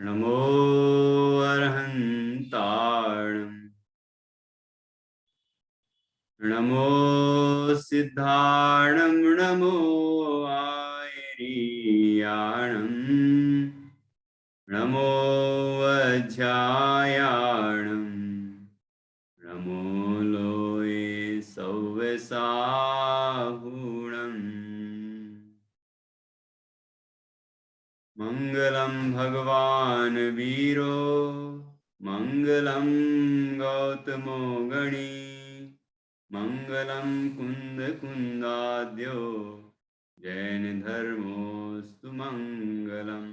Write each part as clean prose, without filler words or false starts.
नमो अर्हन्ताणम् नमो सिद्धाणं नमो आयर्याणम् नमो वज्रायाणम् नमो लोये सव्यसाहुणम् मंगलम भगवान वीरो मंगलम गौतमो गणी मंगलम कुंद कुंदाद्यो जैन धर्मोस्तु मंगलम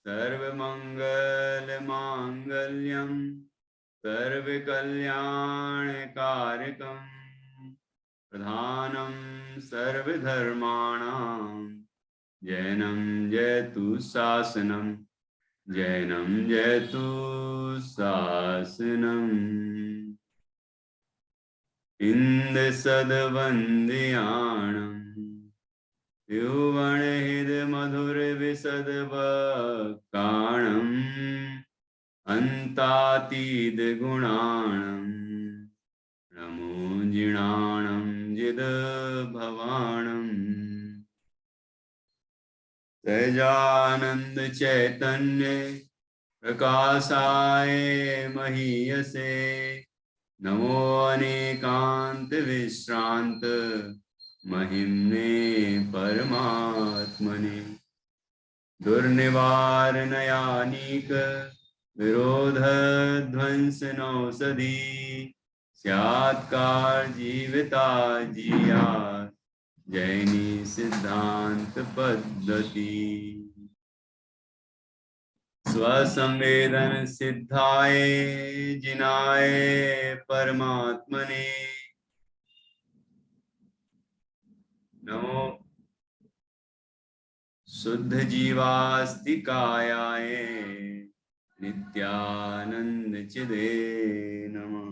सर्वमंगल मांगल्यम सर्वकल्याणकारकम प्रधानम सर्वधर्माणां जैनं जयतु शासनम जैनं जयतु शासनम इंद्रसदवन्द्याणं युवनहृदमधुरविशदवक्ताणं अन्तातीतगुणाणं नमो जिणाणं जिदभवाणम् सहजानंद चैतन्य प्रकाशाय महीयसे नमो अनेकांत विश्रांत महिम्ने परमात्मने दुर्निवारणायानीक विरोध ध्वंसनौषधि स्यात्कार जीविता जिया जैनी सिद्धांत पद्धति स्वसंवेदन सिद्धाय जिनाय परमात्मने नमो शुद्ध जीवास्तिकायाय नित्यानंद चिदे नमः।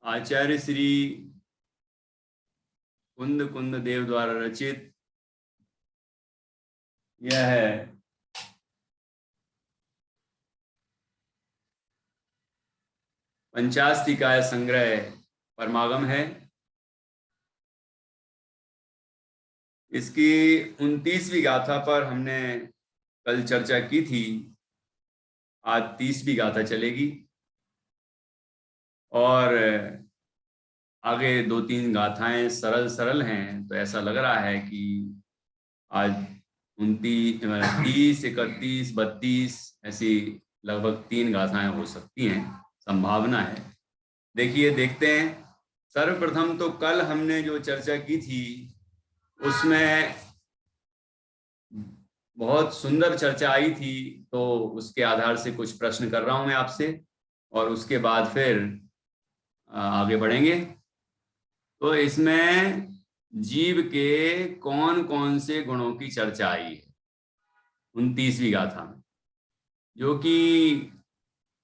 आचार्य श्री कुंद कुंद देव द्वारा रचित यह है पंचास्तिकाय संग्रह परमागम है। इसकी 29वीं गाथा पर हमने कल चर्चा की थी। आज 30वीं गाथा चलेगी और आगे 2-3 गाथाएं सरल सरल हैं, तो ऐसा लग रहा है कि आज 29, 30, 31, 32 ऐसी लगभग 3 गाथाएं हो सकती हैं, संभावना है। देखते हैं। सर्वप्रथम तो कल हमने जो चर्चा की थी उसमें बहुत सुंदर चर्चा आई थी, तो उसके आधार से कुछ प्रश्न कर रहा हूं मैं आपसे और उसके बाद फिर आगे बढ़ेंगे। तो इसमें जीव के कौन कौन से गुणों की चर्चा आई है 29वीं गाथा में, जो कि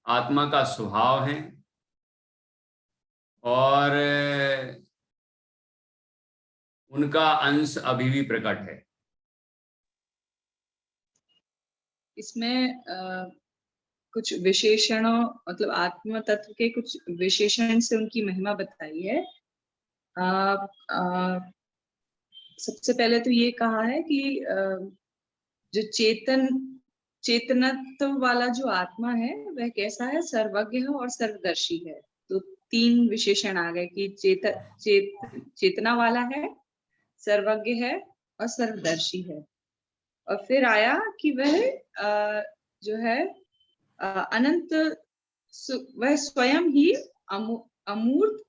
आत्मा का स्वभाव है और उनका अंश अभी भी प्रकट है। इसमें कुछ विशेषणों, मतलब आत्म तत्व के कुछ विशेषण से उनकी महिमा बताई है। सबसे पहले तो ये कहा है कि जो चेतनत्व वाला जो आत्मा है वह कैसा है, सर्वज्ञ है और सर्वदर्शी है। तो 3 विशेषण आ गए कि चेतना वाला है, सर्वज्ञ है और सर्वदर्शी है। और फिर आया कि वह जो है अनंत, वह स्वयं ही अमूर्त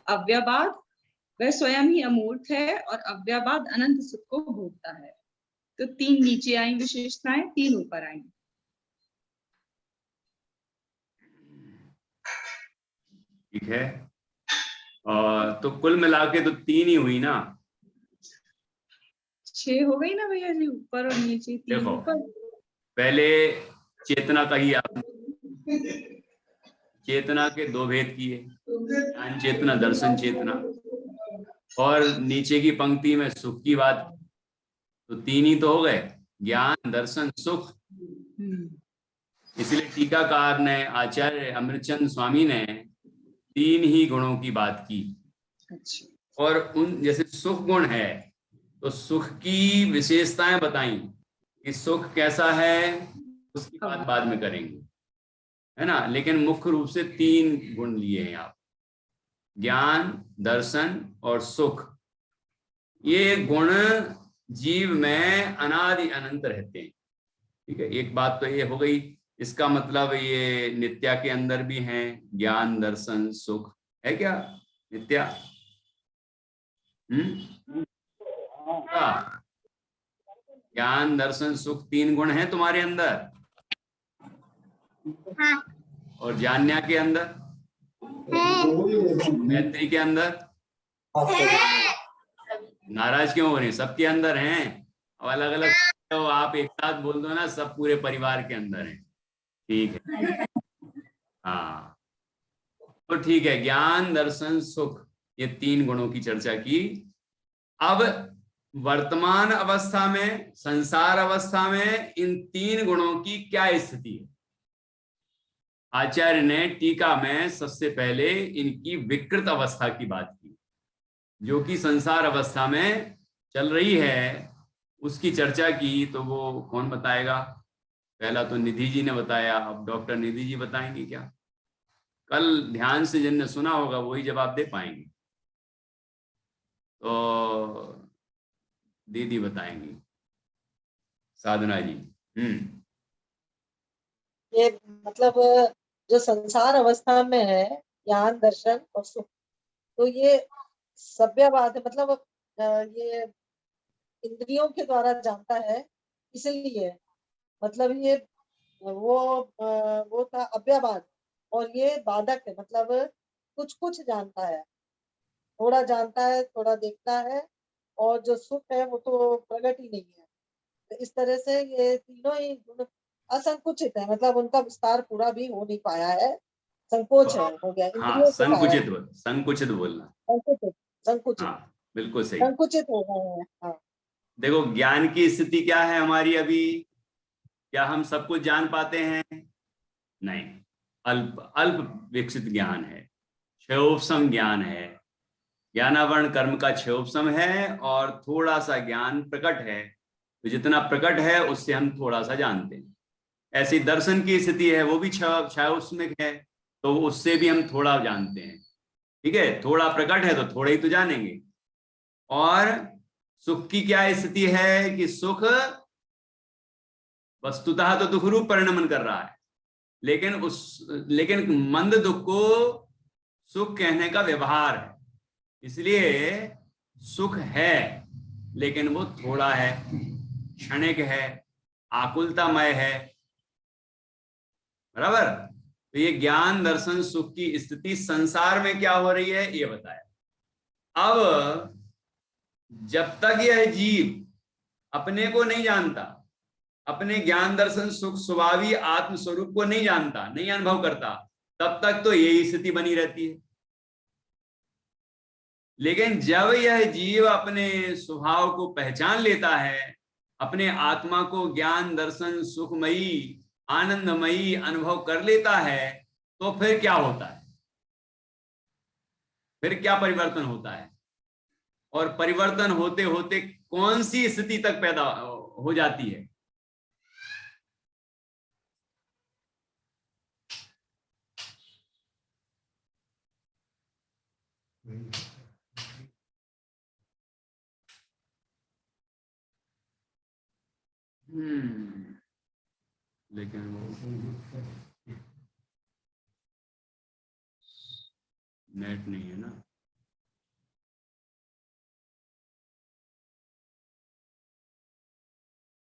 अव्यबाद, वह स्वयं ही अमूर्त है और अव्यबाद अनंत सुख को भोगता है। तो 3 नीचे आई विशेषताएं, 3 ऊपर आई। ठीक है। और तो कुल मिला के तो 3 ही हुई ना, 6 हो गई ना भैया जी, ऊपर और नीचे 3 देखो ऊपर। पहले चेतना का ही आप चेतना के 2 भेद किए, ज्ञान चेतना, दर्शन चेतना। और नीचे की पंक्ति में सुख की बात, तो 3 ही तो हो गए, ज्ञान, दर्शन, सुख। इसलिए टीकाकार ने, आचार्य अमृतचंद स्वामी ने 3 ही गुणों की बात की। अच्छा। और उन जैसे सुख गुण है तो सुख की विशेषताएं बताई कि सुख कैसा है, उसकी बात बाद में करेंगे, है ना। लेकिन मुख्य रूप से 3 गुण लिए हैं आप, ज्ञान, दर्शन और सुख। ये गुण जीव में अनादि अनंत रहते हैं। ठीक है, एक बात तो ये हो गई। इसका मतलब ये नित्या के अंदर भी हैं, ज्ञान, दर्शन, सुख है क्या नित्या? ज्ञान, दर्शन, सुख 3 गुण हैं तुम्हारे अंदर। हाँ। और जान्या के अंदर, मैत्री के अंदर, नाराज क्यों हो रही? सबके अंदर हैं। अब अलग अलग तो आप एक साथ बोल दो ना, सब पूरे परिवार के अंदर हैं। ठीक है, हाँ। तो ठीक है, ज्ञान, दर्शन, सुख, ये 3 गुणों की चर्चा की। अब वर्तमान अवस्था में, संसार अवस्था में इन 3 गुणों की क्या स्थिति है? आचार्य ने टीका में सबसे पहले इनकी विकृत अवस्था की बात की, जो कि संसार अवस्था में चल रही है, उसकी चर्चा की। तो वो कौन बताएगा? पहला तो निधि जी ने बताया, अब डॉक्टर निधि जी बताएंगे क्या? कल ध्यान से जिनने सुना होगा वही जवाब दे पाएंगे, तो दीदी बताएंगी, साधना जी। ये मतलब जो संसार अवस्था में है, ज्ञान, दर्शन और सुख, तो ये सभ्यवाद है, मतलब ये इंद्रियों के द्वारा जानता है, इसलिए मतलब ये वो था अव्ययवाद। और ये बाधक है, मतलब कुछ कुछ जानता है, थोड़ा जानता है, थोड़ा देखता है। और जो सुख है वो तो प्रकट ही नहीं है। तो इस तरह से ये तीनों ही गुण असंकुचित है, मतलब उनका विस्तार पूरा भी हो नहीं पाया है, संकोच है, हो गया, हाँ, इंद्रियों के कारण। संकुचित बोलना। संकुचित, संकुचित, हाँ, बिल्कुल सही। संकुचित हो गए हैं। हाँ। देखो, ज्ञान की स्थिति क्या है हमारी अभी? क्या हम सब कुछ जान पाते हैं? नहीं, अल्प अल्प विकसित ज्ञान है, क्षयोपम ज्ञान है। ज्ञानावरण कर्म का क्षयोपम है और थोड़ा सा ज्ञान प्रकट है। तो जितना प्रकट है उससे हम थोड़ा सा जानते हैं। ऐसी दर्शन की स्थिति है, वो भी क्षयोपमिक है, तो उससे भी हम थोड़ा जानते हैं। ठीक है, थोड़ा प्रकट है तो थोड़ा ही तो जानेंगे। और सुख की क्या स्थिति है कि सुख वस्तुतः तो दुख रूप परिणमन कर रहा है, लेकिन मंद दुख को सुख कहने का व्यवहार है। इसलिए सुख है, लेकिन वो थोड़ा है, क्षणिक है, आकुलतामय है। बराबर। तो ये ज्ञान, दर्शन, सुख की स्थिति संसार में क्या हो रही है ये बताया। अब जब तक यह जीव अपने को नहीं जानता, अपने ज्ञान, दर्शन, सुख, स्वभावी आत्म स्वरूप को नहीं जानता, नहीं अनुभव करता, तब तक तो यही स्थिति बनी रहती है। लेकिन जब यह जीव अपने स्वभाव को पहचान लेता है, अपने आत्मा को ज्ञान, दर्शन, सुखमयी, आनंदमयी अनुभव कर लेता है, तो फिर क्या होता है? फिर क्या परिवर्तन होता है? और परिवर्तन होते होते कौन सी स्थिति तक पैदा हो जाती है? लेकिन वो नेट नहीं है ना।